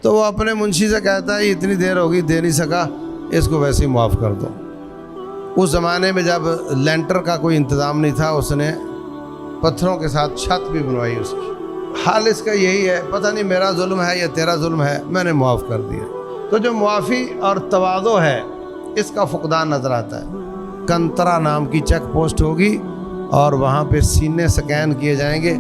تو وہ اپنے منشی سے کہتا ہے یہ اتنی دیر ہوگی دے نہیں سکا، اس کو ویسے ہی معاف کر دو۔ اس زمانے میں جب لینٹر کا کوئی انتظام نہیں تھا، اس نے پتھروں کے ساتھ چھت بھی بنوائی اس کی۔ حال اس کا یہی ہے، پتہ نہیں میرا ظلم ہے یا تیرا ظلم ہے، میں نے معاف کر دیا۔ تو جو معافی اور تواضع ہے اس کا فقدان نظر آتا ہے۔ کنترا نام کی چیک پوسٹ ہوگی اور وہاں پہ سینے سکین کیے جائیں گے۔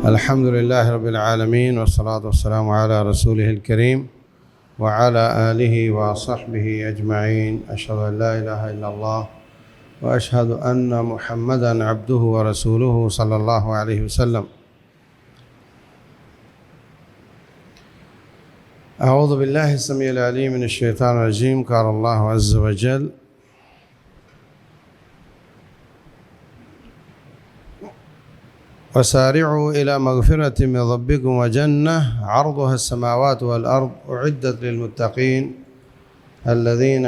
الحمد للہ رب العالمین والصلاة والسلام علی رسولہ الکریم وعلی آلہ وصحبہ اجمعین۔ اشہد ان لا الہ الا اللہ واشہد ان محمدا عبدہ ورسولہ صلی اللہ علیہ وسلم۔ اعوذ باللہ السمیع العلیم من الشیطان الرجیم۔ قال اللہ عز وجل وسارعوا إلى مغفرة من ربكم وجنة عرضها السماوات والأرض أعدت للمتقين الذين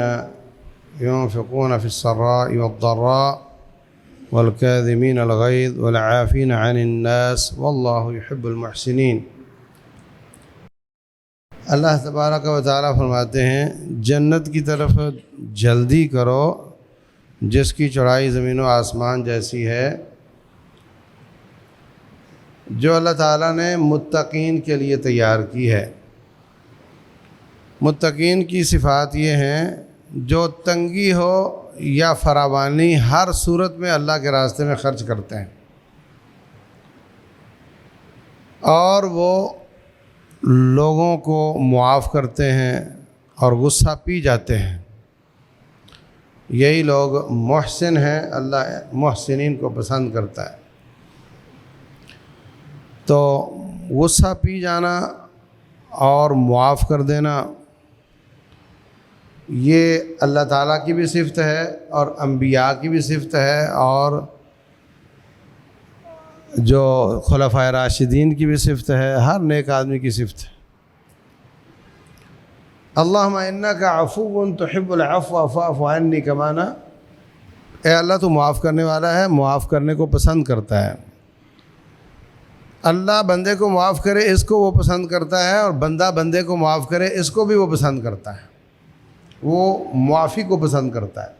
ينفقون في السراء والضراء والكاظمين الغيظ والعافين عن الناس والله يحب المحسنين۔ اللہ تبارک و تعالیٰ فرماتے ہیں جنت کی طرف جلدی کرو جس کی چوڑائی زمین و آسمان جیسی ہے، جو اللہ تعالیٰ نے متقین کے لیے تیار کی ہے۔ متقین کی صفات یہ ہیں جو تنگی ہو یا فراوانی ہر صورت میں اللہ کے راستے میں خرچ کرتے ہیں، اور وہ لوگوں کو معاف کرتے ہیں اور غصہ پی جاتے ہیں۔ یہی لوگ محسن ہیں، اللہ محسنین کو پسند کرتا ہے۔ تو غصہ پی جانا اور معاف کر دینا یہ اللہ تعالیٰ کی بھی صفت ہے اور انبیاء کی بھی صفت ہے، اور جو خلفائے راشدین کی بھی صفت ہے، ہر نیک آدمی کی صفت ہے۔ اللہم انک عفو تحب العفو فاعف عنی، کا معنی اے اللہ تو معاف کرنے والا ہے، معاف کرنے کو پسند کرتا ہے۔ اللہ بندے کو معاف کرے اس کو وہ پسند کرتا ہے، اور بندہ بندے کو معاف کرے اس کو بھی وہ پسند کرتا ہے، وہ معافی کو پسند کرتا ہے۔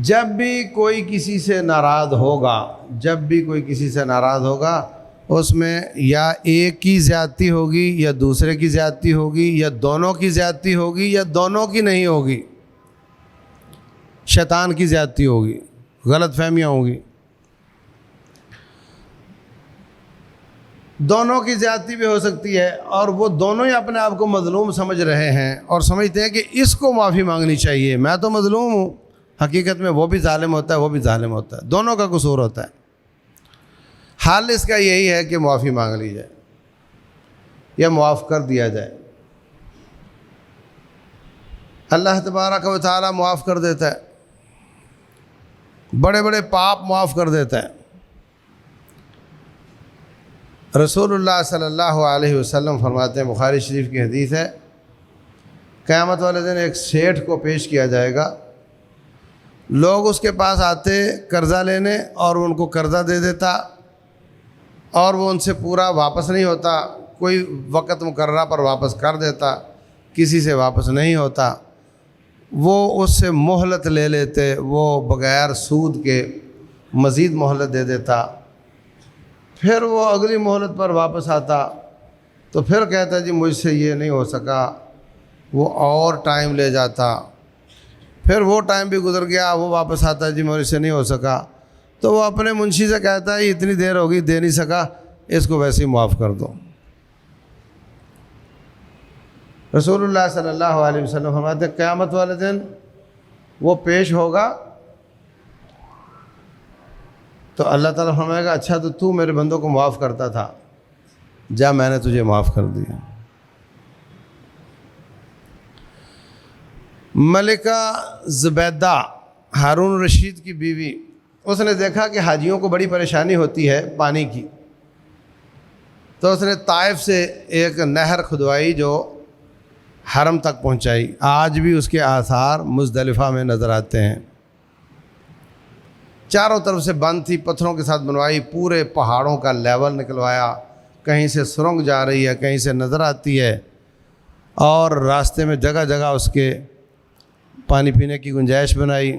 جب بھی کوئی کسی سے ناراض ہوگا، اس میں یا ایک کی زیادتی ہوگی یا دوسرے کی زیادتی ہوگی یا دونوں کی زیادتی ہوگی یا دونوں کی نہیں ہوگی، شیطان کی زیادتی ہوگی، غلط فہمیاں ہوگی۔ دونوں کی زیادتی بھی ہو سکتی ہے، اور وہ دونوں ہی اپنے آپ کو مظلوم سمجھ رہے ہیں اور سمجھتے ہیں کہ اس کو معافی مانگنی چاہیے، میں تو مظلوم ہوں۔ حقیقت میں وہ بھی ظالم ہوتا ہے، وہ بھی ظالم ہوتا ہے، دونوں کا قصور ہوتا ہے۔ حال اس کا یہی ہے کہ معافی مانگ لی جائے یا معاف کر دیا جائے۔ اللہ تبارک و تعالیٰ معاف کر دیتا ہے، بڑے بڑے پاپ معاف کر دیتا ہے۔ رسول اللہ صلی اللہ علیہ وسلم فرماتے ہیں، بخاری شریف کی حدیث ہے، قیامت والے دن ایک سیٹھ کو پیش کیا جائے گا، لوگ اس کے پاس آتے قرضہ لینے اور ان کو قرضہ دے دیتا، اور وہ ان سے پورا واپس نہیں ہوتا، کوئی وقت مقررہ پر واپس کر دیتا، کسی سے واپس نہیں ہوتا۔ وہ اس سے مہلت لے لیتے، وہ بغیر سود کے مزید مہلت دے دیتا، پھر وہ اگلی مہلت پر واپس آتا تو پھر کہتا جی مجھ سے یہ نہیں ہو سکا، وہ اور ٹائم لے جاتا، پھر وہ ٹائم بھی گزر گیا، وہ واپس آتا جی مجھ سے نہیں ہو سکا، تو وہ اپنے منشی سے کہتا ہے یہ اتنی دیر ہوگی دے نہیں سکا، اس کو ویسے ہی معاف کر دو۔ رسول اللہ صلی اللہ علیہ وسلم فرماتے ہیں قیامت والے دن وہ پیش ہوگا تو اللہ تعالیٰ فرمائے گا اچھا تو میرے بندوں کو معاف کرتا تھا، جا میں نے تجھے معاف کر دیا۔ ملکہ زبیدہ ہارون رشید کی بیوی، اس نے دیکھا کہ حاجیوں کو بڑی پریشانی ہوتی ہے پانی کی، تو اس نے طائف سے ایک نہر کھدوائی جو حرم تک پہنچائی، آج بھی اس کے آثار مزدلفہ میں نظر آتے ہیں۔ چاروں طرف سے بند تھی، پتھروں کے ساتھ بنوائی، پورے پہاڑوں کا لیول نکلوایا، کہیں سے سرنگ جا رہی ہے، کہیں سے نظر آتی ہے، اور راستے میں جگہ جگہ اس کے پانی پینے کی گنجائش بنائی۔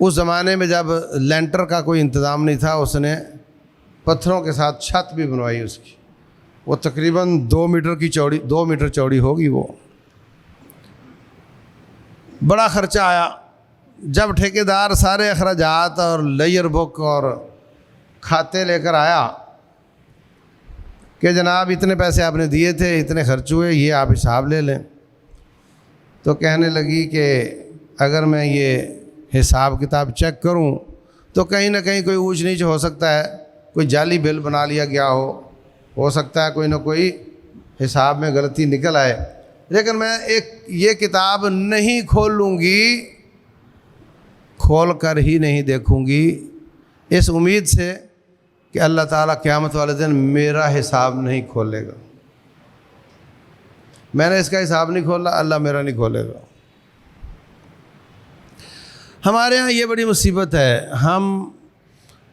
اس زمانے میں جب لینٹر کا کوئی انتظام نہیں تھا، اس نے پتھروں کے ساتھ چھت بھی بنوائی اس کی، وہ تقریباً 2 میٹر چوڑی ہوگی۔ وہ بڑا خرچہ آیا۔ جب ٹھیکیدار سارے اخراجات اور لیئر بک اور کھاتے لے کر آیا کہ جناب اتنے پیسے آپ نے دیے تھے، اتنے خرچ ہوئے، یہ آپ حساب لے لیں، تو کہنے لگی کہ اگر میں یہ حساب کتاب چیک کروں تو کہیں نہ کہیں کوئی اونچ نیچ ہو سکتا ہے، کوئی جعلی بل بنا لیا گیا ہو سکتا ہے کوئی نہ کوئی حساب میں غلطی نکل آئے، لیکن میں یہ کتاب نہیں کھول لوں گی، کھول کر ہی نہیں دیکھوں گی، اس امید سے کہ اللہ تعالیٰ قیامت والے دن میرا حساب نہیں کھولے گا۔ میں نے اس کا حساب نہیں کھولا، اللہ میرا نہیں کھولے گا۔ ہمارے ہاں یہ بڑی مصیبت ہے، ہم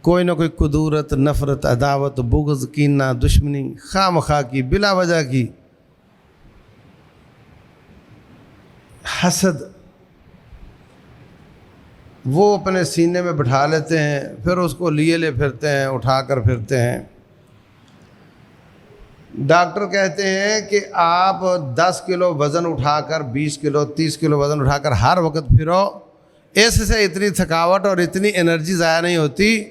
کوئی نہ کوئی کدورت، نفرت، عداوت، بغض، کینہ، دشمنی، خواہ مخواہ کی، بلا وجہ کی حسد، وہ اپنے سینے میں بٹھا لیتے ہیں، پھر اس کو لیے لے پھرتے ہیں، اٹھا کر پھرتے ہیں۔ ڈاکٹر کہتے ہیں کہ آپ 10 کلو وزن اٹھا کر، 20 کلو، 30 کلو وزن اٹھا کر ہر وقت پھرو، اس سے اتنی تھکاوٹ اور اتنی انرجی ضائع نہیں ہوتی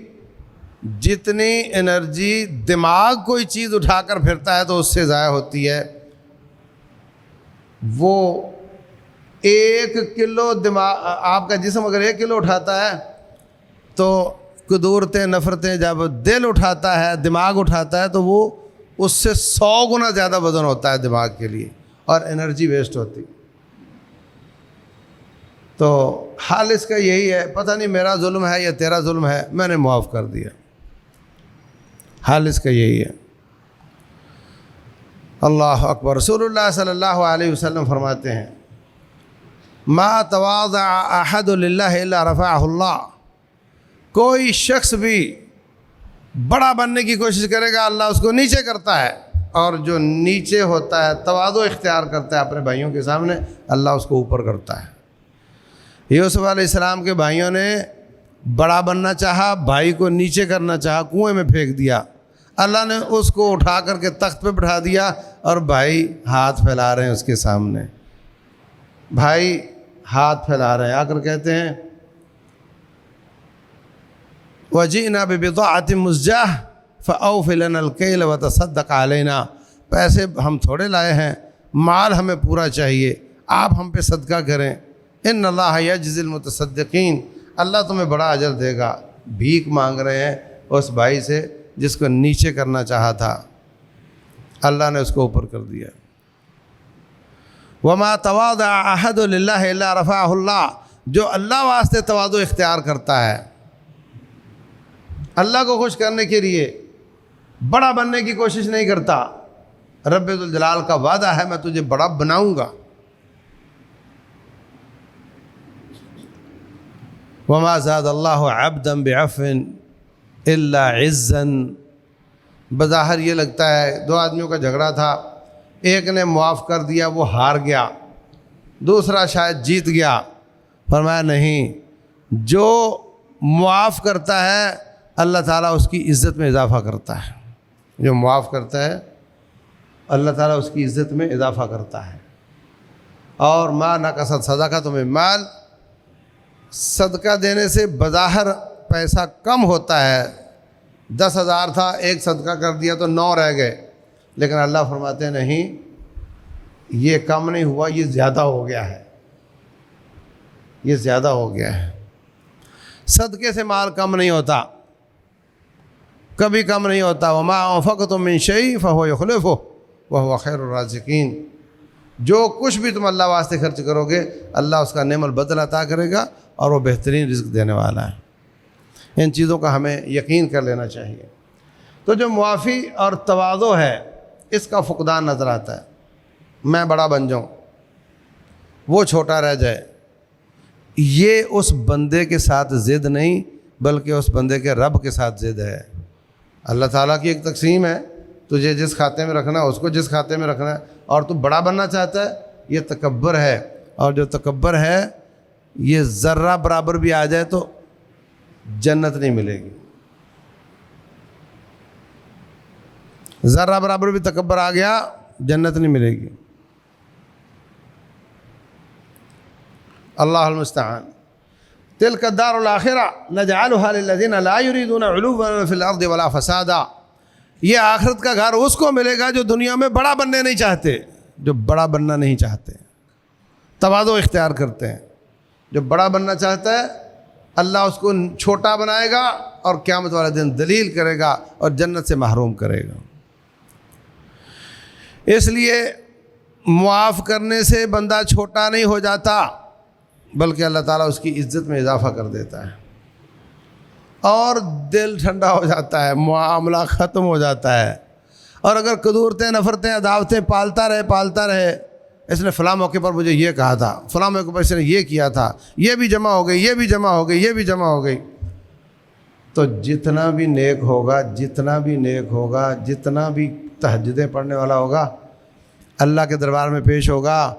جتنی انرجی دماغ کوئی چیز اٹھا کر پھرتا ہے تو اس سے ضائع ہوتی ہے۔ وہ 1 کلو دماغ، آپ کا جسم اگر 1 کلو اٹھاتا ہے تو قدورتیں، نفرتیں جب دل اٹھاتا ہے، دماغ اٹھاتا ہے، تو وہ اس سے 100 گنا زیادہ وزن ہوتا ہے دماغ کے لیے، اور انرجی ویسٹ ہوتی۔ تو حال اس کا یہی ہے، پتہ نہیں میرا ظلم ہے یا تیرا ظلم ہے، میں نے معاف کر دیا، حال اس کا یہی ہے۔ اللہ اکبر۔ رسول اللہ صلی اللہ علیہ وسلم فرماتے ہیں ما تواضع احد للہ الا رفعہ اللہ، کوئی شخص بھی بڑا بننے کی کوشش کرے گا اللہ اس کو نیچے کرتا ہے، اور جو نیچے ہوتا ہے، تواضع اختیار کرتا ہے اپنے بھائیوں کے سامنے، اللہ اس کو اوپر کرتا ہے۔ یوسف علیہ السلام کے بھائیوں نے بڑا بننا چاہا، بھائی کو نیچے کرنا چاہا، کنویں میں پھینک دیا، اللہ نے اس کو اٹھا کر کے تخت پہ بٹھا دیا، اور بھائی ہاتھ پھیلا رہے ہیں اس کے سامنے، بھائی ہاتھ پھیلا رہے ہیں، آ کر کہتے ہیں وَجِئْنَا بِبِضَاعَةٍ مُزْجَاةٍ فَأَوْفِ لَنَا الْكَيْلَ وَتَصَدَّقْ عَلَيْنَا، پیسے ہم تھوڑے لائے ہیں، مال ہمیں پورا چاہیے، آپ ہم پہ صدقہ کریں، ان اللہ یجزی المتصدقین، اللہ تمہیں بڑا اجر دے گا۔ بھیک مانگ رہے ہیں اس بھائی سے جس کو نیچے کرنا چاہا تھا، اللہ نے اس کو اوپر کر دیا۔ وما تواضع احد للہ الا رفعہ اللہ، جو اللہ واسطے تواضع اختیار کرتا ہے، اللہ کو خوش کرنے کے لیے بڑا بننے کی کوشش نہیں کرتا، رب ذوالجلال کا وعدہ ہے میں تجھے بڑا بناؤں گا۔ وما زاد اللہ عبدا بعفو الا عزا، بظاہر یہ لگتا ہے 2 آدمیوں کا جھگڑا تھا، ایک نے معاف کر دیا، وہ ہار گیا، دوسرا شاید جیت گیا، فرمایا نہیں، جو معاف کرتا ہے اللہ تعالیٰ اس کی عزت میں اضافہ کرتا ہے، جو معاف کرتا ہے اللہ تعالیٰ اس کی عزت میں اضافہ کرتا ہے۔ اور ما نقصت صدقۃ من مال، صدقہ دینے سے بظاہر پیسہ کم ہوتا ہے، 10,000 تھا، ایک صدقہ کر دیا تو 9 رہ گئے، لیکن اللہ فرماتے ہیں نہیں، یہ کم نہیں ہوا، یہ زیادہ ہو گیا ہے، یہ زیادہ ہو گیا ہے۔ صدقے سے مال کم نہیں ہوتا، کبھی کم نہیں ہوتا۔ وما انفقتم من شیء فهو یخلفہ وهو خیر الرازقین، جو کچھ بھی تم اللہ واسطے خرچ کرو گے اللہ اس کا نعم البدل عطا کرے گا، اور وہ بہترین رزق دینے والا ہے۔ ان چیزوں کا ہمیں یقین کر لینا چاہیے۔ تو جو معافی اور تواضع ہے اس کا فقدان نظر آتا ہے۔ میں بڑا بن جاؤں، وہ چھوٹا رہ جائے، یہ اس بندے کے ساتھ ضد نہیں بلکہ اس بندے کے رب کے ساتھ ضد ہے۔ اللہ تعالیٰ کی ایک تقسیم ہے، تجھے جس کھاتے میں رکھنا ہے اس کو جس کھاتے میں رکھنا ہے، اور تو بڑا بننا چاہتا ہے، یہ تکبر ہے۔ اور جو تکبر ہے یہ ذرہ برابر بھی آ جائے تو جنت نہیں ملے گی، ذرہ برابر بھی تکبر آ گیا جنت نہیں ملے گی۔ اللہ المستعان۔ تلک الدار الآخرہ نجعلها للذین لا یریدون علوا فی الارض ولا فسادا، یہ آخرت کا گھر اس کو ملے گا جو دنیا میں بڑا بننے نہیں چاہتے، جو بڑا بننا نہیں چاہتے، تواضع اختیار کرتے ہیں۔ جو بڑا بننا چاہتا ہے اللہ اس کو چھوٹا بنائے گا اور قیامت والے دن ذلیل کرے گا اور جنت سے محروم کرے گا۔ اس لیے معاف کرنے سے بندہ چھوٹا نہیں ہو جاتا بلکہ اللہ تعالیٰ اس کی عزت میں اضافہ کر دیتا ہے اور دل ٹھنڈا ہو جاتا ہے، معاملہ ختم ہو جاتا ہے۔ اور اگر قدورتیں، نفرتیں، عداوتیں پالتا رہے، اس نے فلاں موقع پر مجھے یہ کہا تھا، فلاں موقع پر اس نے یہ کیا تھا، یہ بھی جمع ہو گئی، یہ بھی جمع ہو گئی، یہ بھی جمع ہو گئی، تو جتنا بھی نیک ہوگا، جتنا بھی تہجدیں پڑھنے والا ہوگا، اللہ کے دربار میں پیش ہوگا،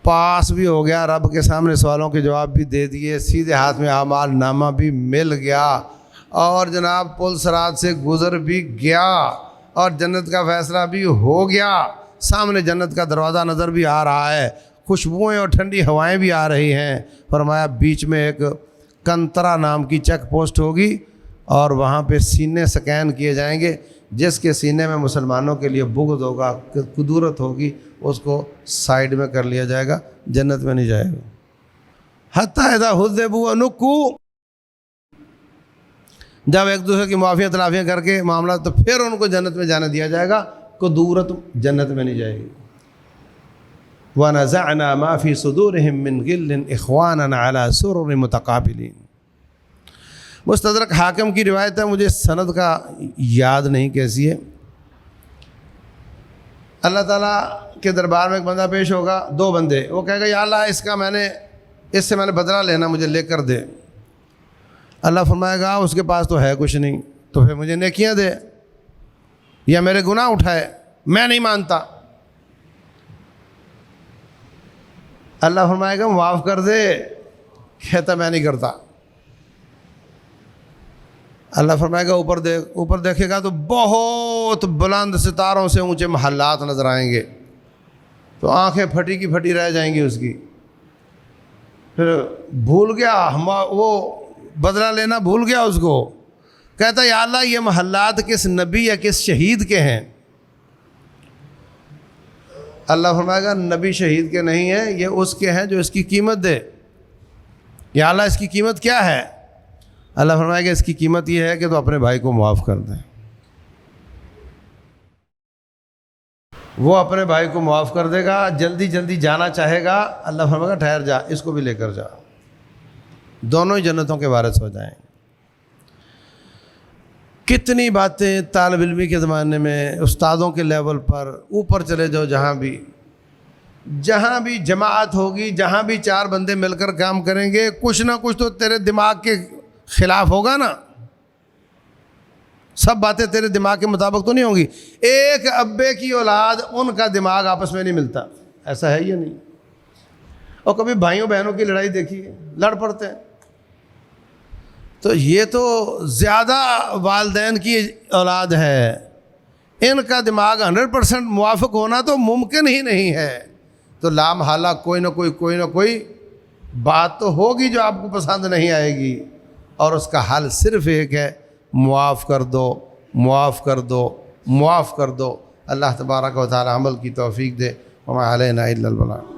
پاس بھی ہو گیا، رب کے سامنے سوالوں کے جواب بھی دے دیے، سیدھے ہاتھ میں اعمال نامہ بھی مل گیا، اور جناب پل صراط سے گزر بھی گیا، اور جنت کا فیصلہ بھی ہو گیا، سامنے جنت کا دروازہ نظر بھی آ رہا ہے، خوشبوئیں اور ٹھنڈی ہوائیں بھی آ رہی ہیں۔ فرمایا بیچ میں ایک کنترا نام کی چیک پوسٹ ہوگی اور وہاں پہ سینے سکین کیے جائیں گے، جس کے سینے میں مسلمانوں کے لیے بغض ہوگا، کدورت ہوگی، اس کو سائیڈ میں کر لیا جائے گا، جنت میں نہیں جائے گا۔ حتی اذا حذبوا ونکوا، جب ایک دوسرے کی معافیاں تلافیاں کر کے معاملہ، تو پھر ان کو جنت میں جانے دیا جائے گا، کدورت جنت میں نہیں جائے گی۔ وَنَزَعْنَا مَا فِي صُدُورِهِم مِّن غِلٍّ إِخْوَانًا عَلَى سُرُرٍ مُتَقَابِلِينَ۔ مستدرک حاکم کی روایت ہے، مجھے سند کا یاد نہیں کیسی ہے۔ اللہ تعالیٰ کے دربار میں ایک بندہ پیش ہوگا، دو بندے، وہ کہے گا یا اللہ اس سے میں نے بدلہ لینا، مجھے لے کر دے۔ اللہ فرمائے گا اس کے پاس تو ہے کچھ نہیں، تو پھر مجھے نیکیاں دے یا میرے گناہ اٹھائے، میں نہیں مانتا۔ اللہ فرمائے گا معاف کر دے، کہتا میں نہیں کرتا۔ اللہ فرمائے گا اوپر دیکھے گا تو بہت بلند ستاروں سے اونچے محلات نظر آئیں گے، تو آنکھیں پھٹی کی پھٹی رہ جائیں گی اس کی۔ پھر بھول گیا، وہ بدلہ لینا بھول گیا اس کو، کہتا یا اللہ یہ محلات کس نبی یا کس شہید کے ہیں؟ اللہ فرمائے گا نبی شہید کے نہیں ہیں، یہ اس کے ہیں جو اس کی قیمت دے۔ یا اللہ اس کی قیمت کیا ہے؟ اللہ فرمائے گا اس کی قیمت یہ ہے کہ تو اپنے بھائی کو معاف کر دیں۔ وہ اپنے بھائی کو معاف کر دے گا، جلدی جلدی جانا چاہے گا، اللہ فرمائے گا ٹھہر جا، اس کو بھی لے کر جا، دونوں ہی جنتوں کے وارث ہو جائیں۔ کتنی باتیں طالب علمی کے زمانے میں، استادوں کے لیول پر اوپر چلے جاؤ، جہاں بھی جماعت ہوگی، جہاں بھی چار بندے مل کر کام کریں گے، کچھ نہ کچھ تو تیرے دماغ کے خلاف ہوگا نا، سب باتیں تیرے دماغ کے مطابق تو نہیں ہوں گی۔ ایک ابے کی اولاد، ان کا دماغ آپس میں نہیں ملتا، ایسا ہے یا نہیں؟ اور کبھی بھائیوں بہنوں کی لڑائی دیکھی ہے، لڑ پڑتے ہیں۔ تو یہ تو زیادہ والدین کی اولاد ہے، ان کا دماغ 100% موافق ہونا تو ممکن ہی نہیں ہے۔ تو لامحالہ کوئی نہ کوئی بات تو ہوگی جو آپ کو پسند نہیں آئے گی، اور اس کا حل صرف ایک ہے، معاف کر دو۔ اللہ تبارک و تعالی عمل کی توفیق دے۔ وما علینا الا البلاغ۔